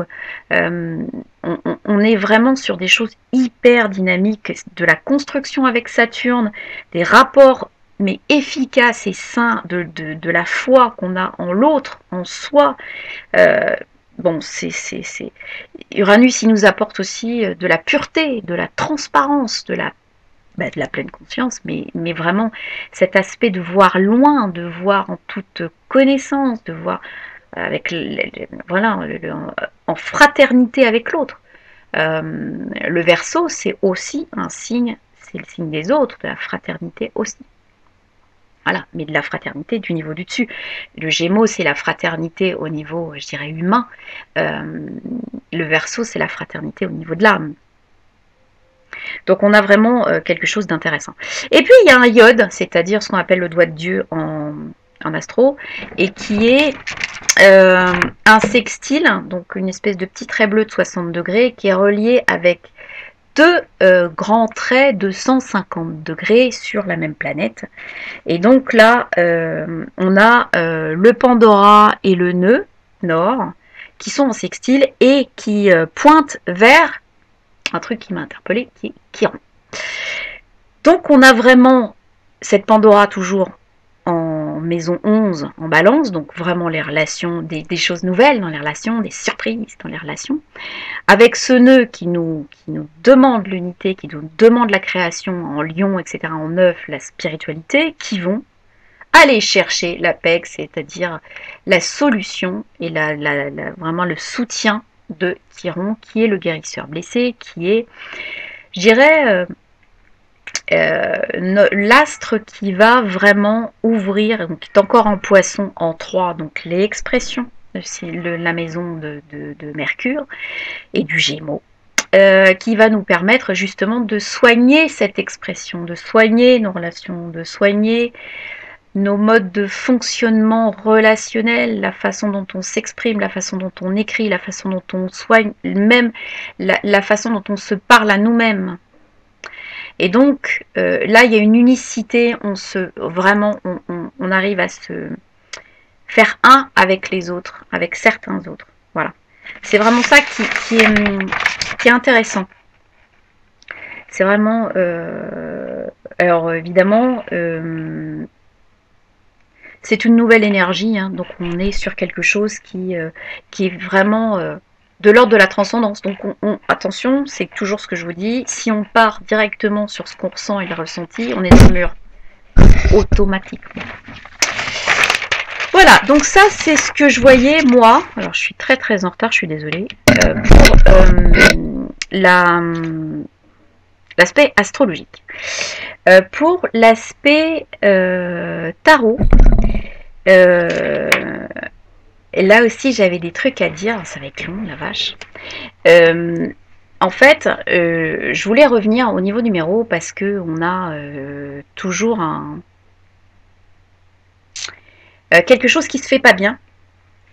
on est vraiment sur des choses hyper dynamiques, de la construction avec Saturne, des rapports mais efficaces et sains de la foi qu'on a en l'autre, en soi. Bon, Uranus, il nous apporte aussi de la pureté, de la transparence, de la pleine conscience, mais vraiment cet aspect de voir loin, de voir en toute connaissance, de voir avec voilà, en fraternité avec l'autre. Le Verseau, c'est aussi un signe, c'est le signe des autres, de la fraternité aussi. Voilà, mais de la fraternité du niveau du dessus. Le Gémeaux, c'est la fraternité au niveau, je dirais, humain. Le Verseau, c'est la fraternité au niveau de l'âme. Donc on a vraiment quelque chose d'intéressant. Et puis il y a un iode, c'est-à-dire ce qu'on appelle le doigt de Dieu en astro, et qui est un sextile, donc une espèce de petit trait bleu de 60 degrés, qui est relié avec deux grands traits de 150 degrés sur la même planète. Et donc là, on a le Pandora et le nœud nord, qui sont en sextile et qui pointent vers un truc qui m'a interpellée, qui est Chiron. Donc on a vraiment cette Pandora toujours en maison 11, en balance, donc vraiment les relations, des choses nouvelles dans les relations, des surprises dans les relations, avec ce nœud qui nous demande l'unité, qui nous demande la création en lion, etc., en œuf, la spiritualité, qui vont aller chercher la PEG, c'est-à-dire la solution et vraiment le soutien de Chiron, qui est le guérisseur blessé, qui est, je dirais, l'astre qui va vraiment ouvrir, donc qui est encore en poisson en 3, donc les expressions de la maison de Mercure et du Gémeaux, qui va nous permettre justement de soigner cette expression, de soigner nos relations, de soigner nos modes de fonctionnement relationnel, la façon dont on s'exprime, la façon dont on écrit, la façon dont on soigne, même la façon dont on se parle à nous-mêmes. Et donc là, il y a une unicité, on arrive à se faire un avec les autres, avec certains autres. Voilà. C'est vraiment ça qui est intéressant. C'est vraiment... alors évidemment... c'est une nouvelle énergie, hein, donc on est sur quelque chose qui est vraiment de l'ordre de la transcendance. Donc attention, c'est toujours ce que je vous dis, si on part directement sur ce qu'on ressent et le ressenti, on est dans le mur, automatiquement. Voilà, donc ça c'est ce que je voyais moi, alors je suis très en retard, je suis désolée, pour l'aspect astrologique. Pour l'aspect tarot, là aussi j'avais des trucs à dire, ça va être long la vache. En fait, je voulais revenir au niveau numéro parce que on a toujours quelque chose qui se fait pas bien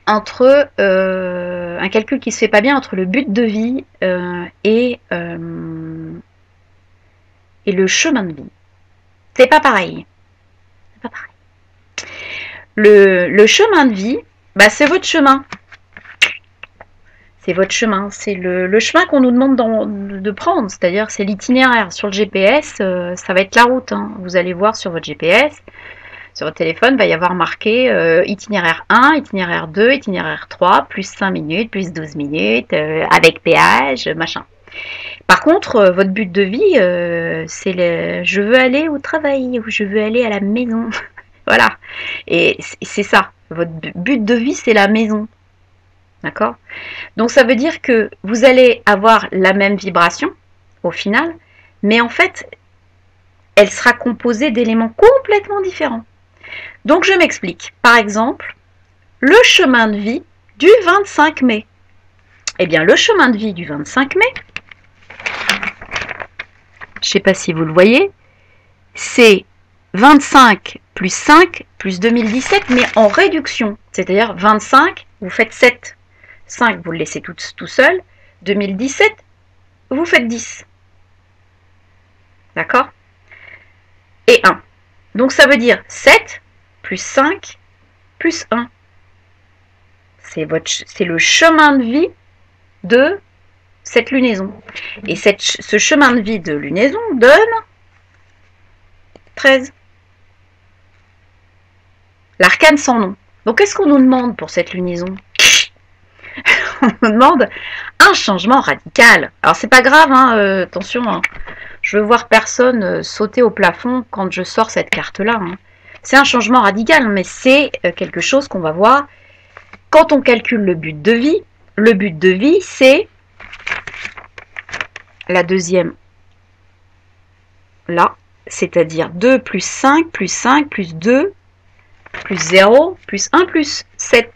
entre un calcul qui se fait pas bien entre le but de vie et le chemin de vie. C'est pas pareil. C'est pas pareil. Le chemin de vie, bah, c'est votre chemin. C'est votre chemin. C'est le chemin qu'on nous demande de prendre. C'est-à-dire, c'est l'itinéraire. Sur le GPS, ça va être la route. Hein. Vous allez voir sur votre GPS, sur votre téléphone, il va y avoir marqué itinéraire 1, itinéraire 2, itinéraire 3, plus 5 minutes, plus 12 minutes, avec péage, machin. Par contre, votre but de vie, c'est je veux aller au travail ou je veux aller à la maison. Voilà. Et c'est ça. Votre but de vie, c'est la maison. D'accord ? Donc ça veut dire que vous allez avoir la même vibration au final, mais en fait, elle sera composée d'éléments complètement différents. Donc je m'explique. Par exemple, le chemin de vie du 25 mai. Eh bien, le chemin de vie du 25 mai, je ne sais pas si vous le voyez, c'est 25 plus 5 plus 2017, mais en réduction. C'est-à-dire 25, vous faites 7. 5, vous le laissez tout seul. 2017, vous faites 10. D'accord? Et 1. Donc ça veut dire 7 plus 5 plus 1. C'est le chemin de vie de cette lunaison. Et ce chemin de vie de lunaison donne 13. L'arcane sans nom. Donc qu'est-ce qu'on nous demande pour cette lunaison? On nous demande un changement radical. Alors c'est pas grave, hein, attention, hein, je veux voir personne sauter au plafond quand je sors cette carte-là. Hein. C'est un changement radical, mais c'est quelque chose qu'on va voir quand on calcule le but de vie. Le but de vie, c'est la deuxième là, c'est-à-dire 2 plus 5 plus 5 plus 2 plus 0 plus 1 plus 7.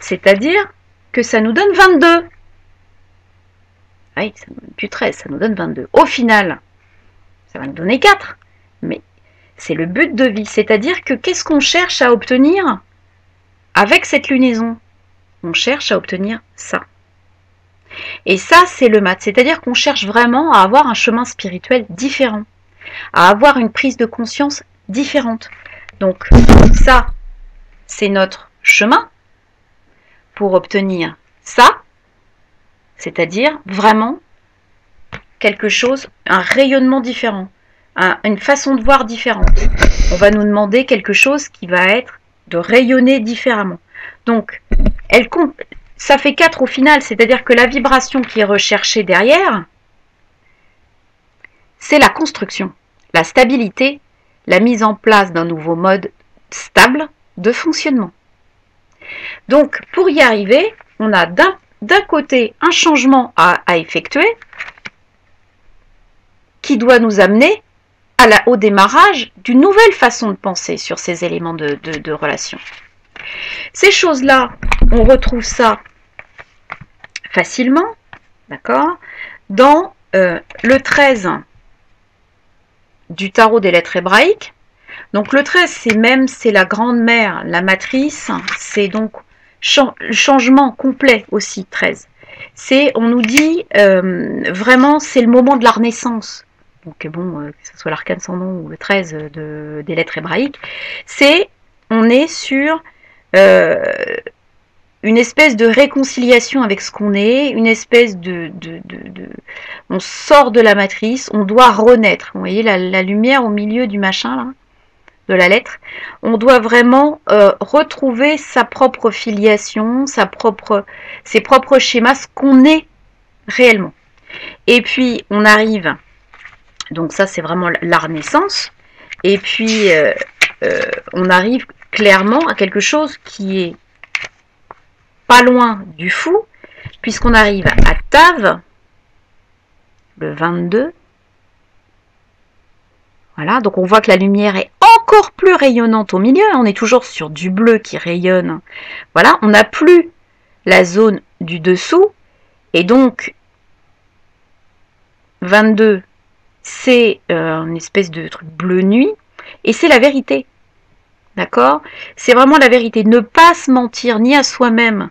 C'est-à-dire que ça nous donne 22. Oui, ça nous donne plus 13, ça nous donne 22. Au final, ça va nous donner 4. Mais c'est le but de vie. C'est-à-dire que qu'est-ce qu'on cherche à obtenir avec cette lunaison? On cherche à obtenir ça. Et ça, c'est le mat. C'est-à-dire qu'on cherche vraiment à avoir un chemin spirituel différent, à avoir une prise de conscience différente. Donc ça, c'est notre chemin pour obtenir ça, c'est-à-dire vraiment quelque chose, un rayonnement différent, une façon de voir différente. On va nous demander quelque chose qui va être de rayonner différemment. Donc, ça fait 4 au final, c'est-à-dire que la vibration qui est recherchée derrière, c'est la construction, la stabilité, la mise en place d'un nouveau mode stable de fonctionnement. Donc, pour y arriver, on a d'un côté un changement à effectuer qui doit nous amener au démarrage d'une nouvelle façon de penser sur ces éléments de relation. Ces choses-là, on retrouve ça facilement, d'accord, dans le 13 du tarot des lettres hébraïques. Donc le 13, c'est la grande mère, la matrice, c'est donc changement complet aussi, 13. On nous dit, vraiment, c'est le moment de la renaissance. Donc bon, que ce soit l'arcane sans nom ou le 13 des lettres hébraïques, on est sur une espèce de réconciliation avec ce qu'on est, une espèce on sort de la matrice, on doit renaître. Vous voyez la lumière au milieu du machin, là, de la lettre. On doit vraiment retrouver sa propre filiation, ses propres schémas, ce qu'on est réellement. Et puis, on arrive, donc ça c'est vraiment la renaissance, et puis on arrive clairement à quelque chose qui est pas loin du fou, puisqu'on arrive à Tav, le 22. Voilà, donc on voit que la lumière est encore plus rayonnante au milieu. On est toujours sur du bleu qui rayonne. Voilà, on n'a plus la zone du dessous. Et donc, 22, c'est une espèce de truc bleu nuit. Et c'est la vérité. D'accord? C'est vraiment la vérité. Ne pas se mentir ni à soi-même,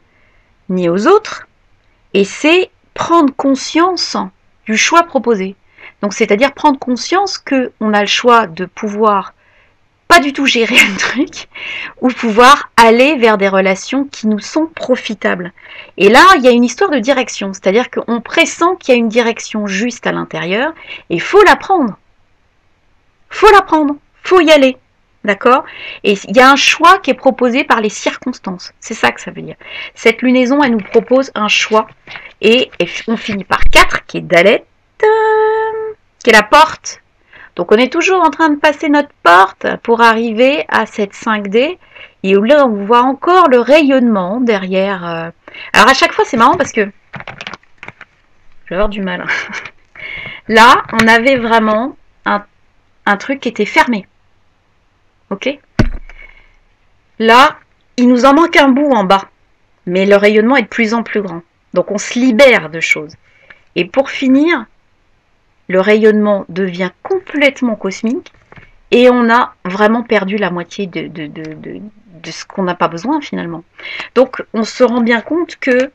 ni aux autres. Et c'est prendre conscience du choix proposé. Donc, c'est-à-dire prendre conscience qu'on a le choix de pouvoir pas du tout gérer un truc, ou pouvoir aller vers des relations qui nous sont profitables. Et là, il y a une histoire de direction, c'est-à-dire qu'on pressent qu'il y a une direction juste à l'intérieur, et il faut la prendre. Faut la prendre, faut y aller. D'accord? Et il y a un choix qui est proposé par les circonstances. C'est ça que ça veut dire. Cette lunaison, elle nous propose un choix. Et on finit par 4, qui est Dalet, qui est la porte. Donc on est toujours en train de passer notre porte pour arriver à cette 5D. Et là, on voit encore le rayonnement derrière. Alors à chaque fois, c'est marrant parce que... Je vais avoir du mal. Là, on avait vraiment un truc qui était fermé. Ok? Là, il nous en manque un bout en bas. Mais le rayonnement est de plus en plus grand. Donc on se libère de choses. Et pour finir, le rayonnement devient complètement cosmique et on a vraiment perdu la moitié de ce qu'on n'a pas besoin finalement. Donc on se rend bien compte que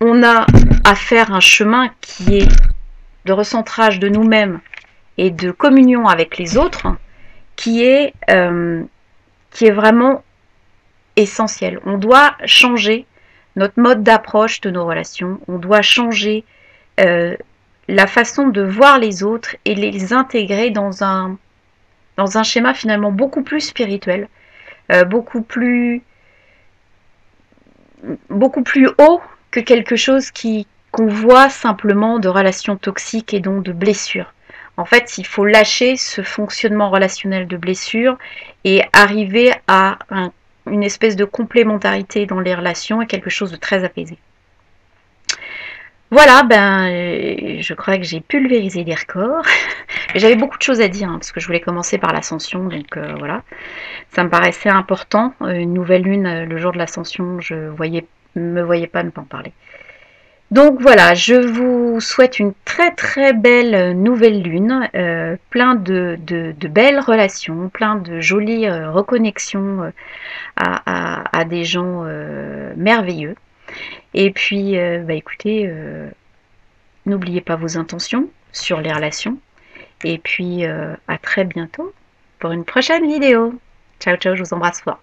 on a à faire un chemin qui est de recentrage de nous-mêmes et de communion avec les autres, qui est vraiment essentiel. On doit changer notre mode d'approche de nos relations, on doit changer la façon de voir les autres et les intégrer dans un schéma finalement beaucoup plus spirituel, beaucoup plus haut que quelque chose qu'on voit simplement de relations toxiques et donc de blessures. En fait, il faut lâcher ce fonctionnement relationnel de blessure et arriver à une espèce de complémentarité dans les relations et quelque chose de très apaisé. Voilà, je crois que j'ai pulvérisé des records. J'avais beaucoup de choses à dire, parce que je voulais commencer par l'ascension, donc voilà. Ça me paraissait important. Une nouvelle lune, le jour de l'ascension, je me voyais pas ne pas en parler. Donc voilà, je vous souhaite une très très belle nouvelle lune, plein de belles relations, plein de jolies reconnexions à des gens merveilleux. Et puis, écoutez, n'oubliez pas vos intentions sur les relations. Et puis, à très bientôt pour une prochaine vidéo. Ciao, ciao, je vous embrasse fort.